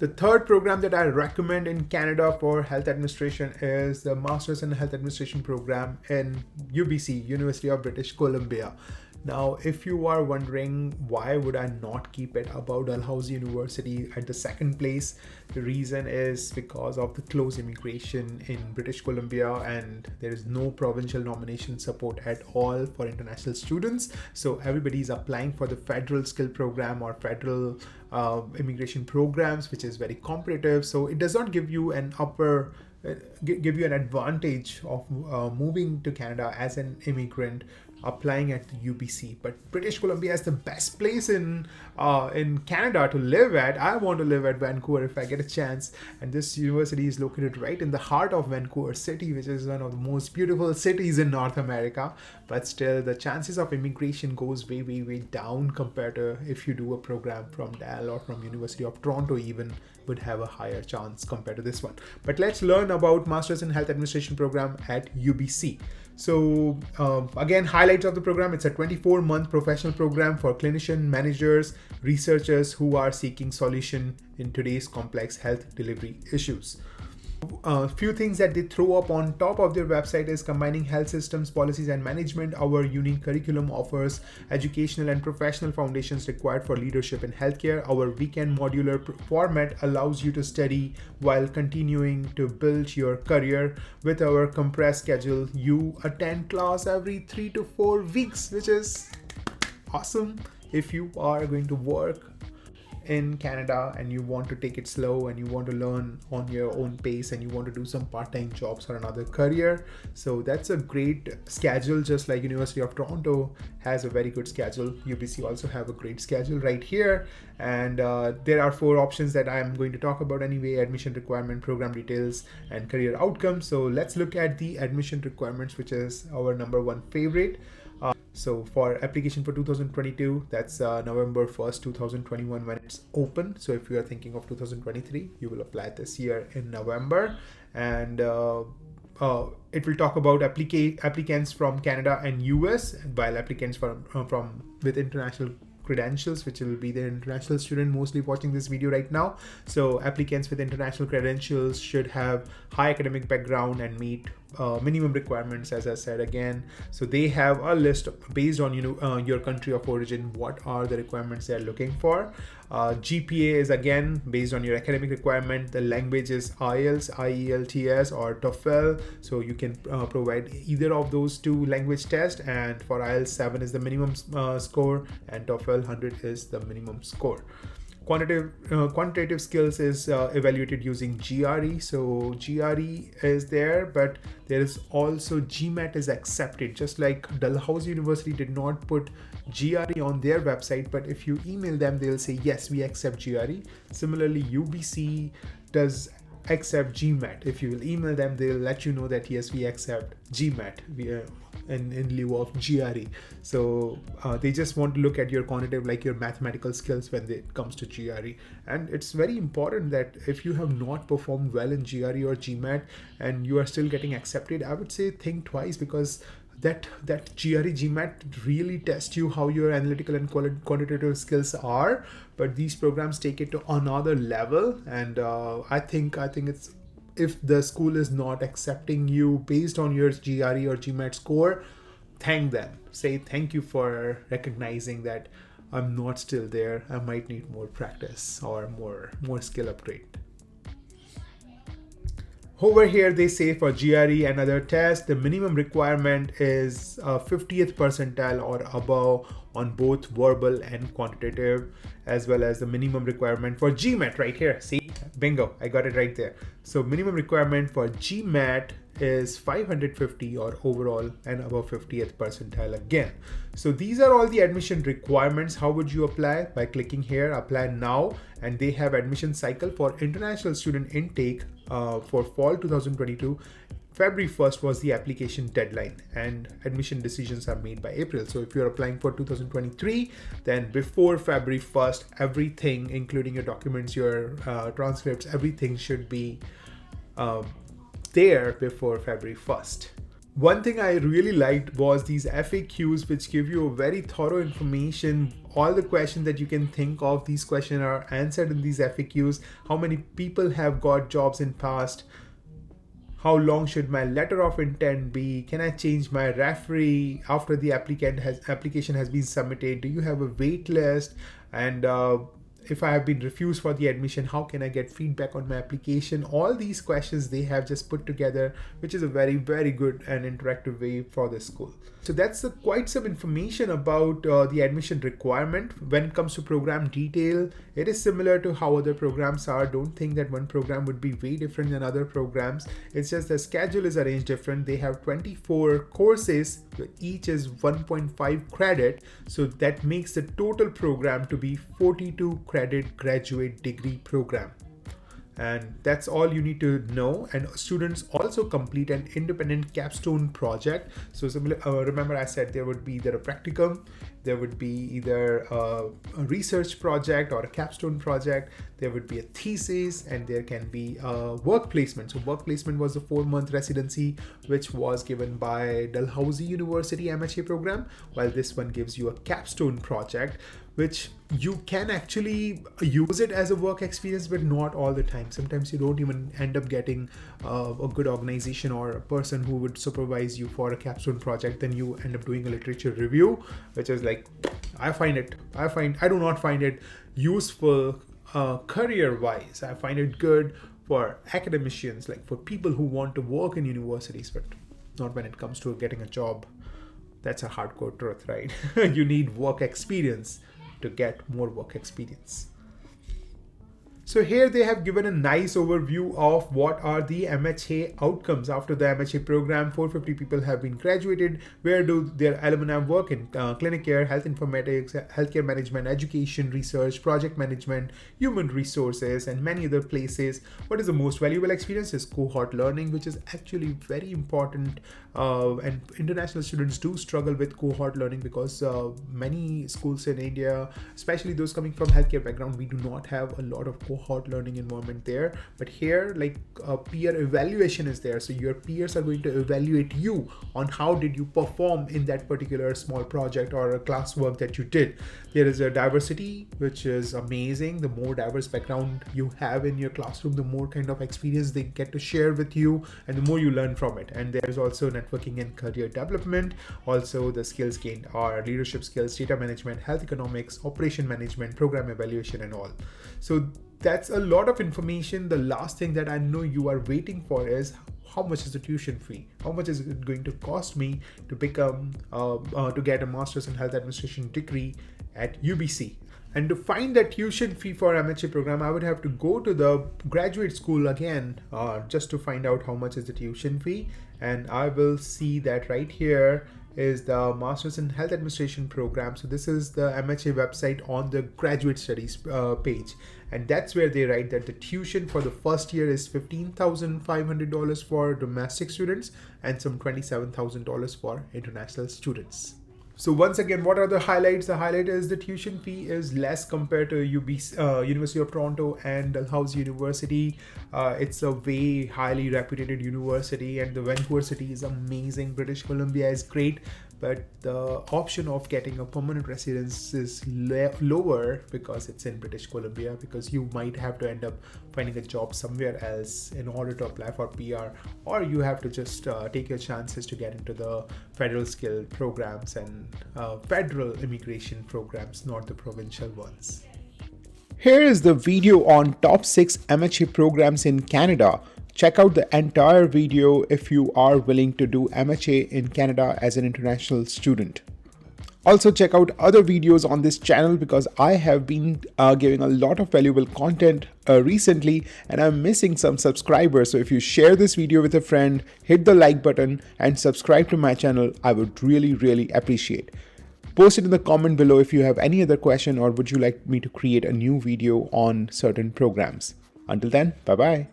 The third program that I recommend in Canada for health administration is the Masters in Health Administration program in UBC, University of British Columbia. Now, if you are wondering why would I not keep it above Dalhousie University at the second place, the reason is because of the close immigration in British Columbia, and there is no provincial nomination support at all for international students. So everybody is applying for the federal skill program or federal immigration programs, which is very competitive. So it does not give you an give you an advantage of moving to Canada as an immigrant applying at the UBC. But British Columbia is the best place in Canada to live at. I want to live at Vancouver if I get a chance, and this university is located right in the heart of Vancouver City, which is one of the most beautiful cities in North America. But still, the chances of immigration goes way down compared to if you do a program from Dal or from University of Toronto even, would have a higher chance compared to this one. But let's learn about Masters in Health Administration program at UBC. So again, highlights of the program: it's a 24-month professional program for clinician, managers, researchers who are seeking solution in today's complex health delivery issues. A few things that they throw up on top of their website is combining health systems, policies, and management. Our unique curriculum offers educational and professional foundations required for leadership in healthcare. Our weekend modular format allows you to study while continuing to build your career. With our compressed schedule, you attend class every 3 to 4 weeks, which is awesome if you are going to work in Canada and you want to take it slow and you want to learn on your own pace and you want to do some part-time jobs or another career. So that's a great schedule, just like University of Toronto has a very good schedule. UBC also have a great schedule right here, and there are 4 options that I'm going to talk about anyway: admission requirement, program details, and career outcomes. So let's look at the admission requirements, which is our number 1 favorite. So for application for 2022, that's November 1st, 2021 when it's open. So if you are thinking of 2023, you will apply this year in November. And it will talk about applicants from Canada and US, while applicants from with international credentials, which will be the international student mostly watching this video right now. So applicants with international credentials should have high academic background and meet minimum requirements, as I said again. So they have a list based on your country of origin, what are the requirements they're looking for. GPA is again based on your academic requirement. The language is IELTS, IELTS, or TOEFL. So you can provide either of those 2 language tests, and for IELTS 7 is the minimum score, and TOEFL 100 is the minimum score. Quantitative skills is evaluated using GRE. So GRE is there, but there is also GMAT is accepted. Just like Dalhousie University did not put GRE on their website, but if you email them, they'll say, yes, we accept GRE. Similarly, UBC does accept GMAT. If you will email them, they'll let you know that yes, we accept GMAT in lieu of GRE. So they just want to look at your cognitive, like your mathematical skills when it comes to GRE. And it's very important that if you have not performed well in GRE or GMAT and you are still getting accepted, I would say think twice, because that GRE GMAT really tests you how your analytical and quantitative skills are, but these programs take it to another level. And I think it's, if the school is not accepting you based on your GRE or GMAT score, thank them. Say thank you for recognizing that I'm not still there. I might need more practice or more skill upgrade. Over here, they say for GRE and other tests, the minimum requirement is 50th percentile or above on both verbal and quantitative, as well as the minimum requirement for GMAT right here. See, bingo, I got it right there. So minimum requirement for GMAT is 550 or overall and above 50th percentile again. So these are all the admission requirements. How would you apply? By clicking here, apply now, and they have admission cycle for international student intake for fall 2022. February 1st was the application deadline, and admission decisions are made by April. So if you're applying for 2023, then before February 1st, everything, including your documents, your transcripts, everything should be there before February 1st. One thing I really liked was these FAQs, which give you a very thorough information. All the questions that you can think of, these questions are answered in these FAQs. How many people have got jobs in past? How long should my letter of intent be? Can I change my referee after the application has been submitted? Do you have a wait list? And if I have been refused for the admission, how can I get feedback on my application? All these questions they have just put together, which is a very, very good and interactive way for the school. So that's quite some information about the admission requirement. When it comes to program detail, it is similar to how other programs are. Don't think that one program would be way different than other programs. It's just the schedule is arranged different. They have 24 courses, each is 1.5 credit. So that makes the total program to be 42 credit graduate degree program. And that's all you need to know. And students also complete an independent capstone project. So remember I said there would be either a practicum, there would be either a research project or a capstone project, there would be a thesis, and there can be a work placement. So work placement was a 4-month residency, which was given by Dalhousie University MHA program, while this one gives you a capstone project, which you can actually use it as a work experience, but not all the time. Sometimes you don't even end up getting a good organization or a person who would supervise you for a capstone project. Then you end up doing a literature review, which is like, I do not find it useful career-wise. I find it good for academicians, like for people who want to work in universities, but not when it comes to getting a job. That's a hardcore truth, right? You need work experience to get more work experience. So here they have given a nice overview of what are the MHA outcomes after the MHA program. 450 people have been graduated. Where do their alumni work? In clinic care, health informatics, healthcare management, education, research, project management, human resources, and many other places. What is the most valuable experience is cohort learning, which is actually very important. And international students do struggle with cohort learning because many schools in India, especially those coming from healthcare background, we do not have a lot of cohort learning environment there. But here, like peer evaluation is there. So your peers are going to evaluate you on how did you perform in that particular small project or a classwork that you did. There is a diversity, which is amazing. The more diverse background you have in your classroom, the more kind of experience they get to share with you and the more you learn from it. And there's also networking and career development. Also the skills gained are leadership skills, data management, health economics, operation management, program evaluation, and all. So that's a lot of information. The last thing that I know you are waiting for is how much is the tuition fee? How much is it going to cost me to become to get a master's in health administration degree at UBC? And to find that tuition fee for MHA program, I would have to go to the graduate school again just to find out how much is the tuition fee. And I will see that right here is the Masters in Health Administration program. So this is the MHA website on the graduate studies page. And that's where they write that the tuition for the first year is $15,500 for domestic students and some $27,000 for international students. So once again, what are the highlights? The highlight is the tuition fee is less compared to UBC, University of Toronto and Dalhousie University. It's a way highly reputed university, and the Vancouver city is amazing. British Columbia is great, but the option of getting a permanent residence is lower because it's in British Columbia, because you might have to end up finding a job somewhere else in order to apply for PR, or you have to just take your chances to get into the federal skill programs and federal immigration programs, not the provincial ones. Here is the video on top 6 MHA programs in Canada. Check out the entire video if you are willing to do MHA in Canada as an international student. Also check out other videos on this channel because I have been giving a lot of valuable content recently and I'm missing some subscribers. So if you share this video with a friend, hit the like button and subscribe to my channel, I would really appreciate. Post it in the comment below if you have any other question or would you like me to create a new video on certain programs. Until then, bye-bye.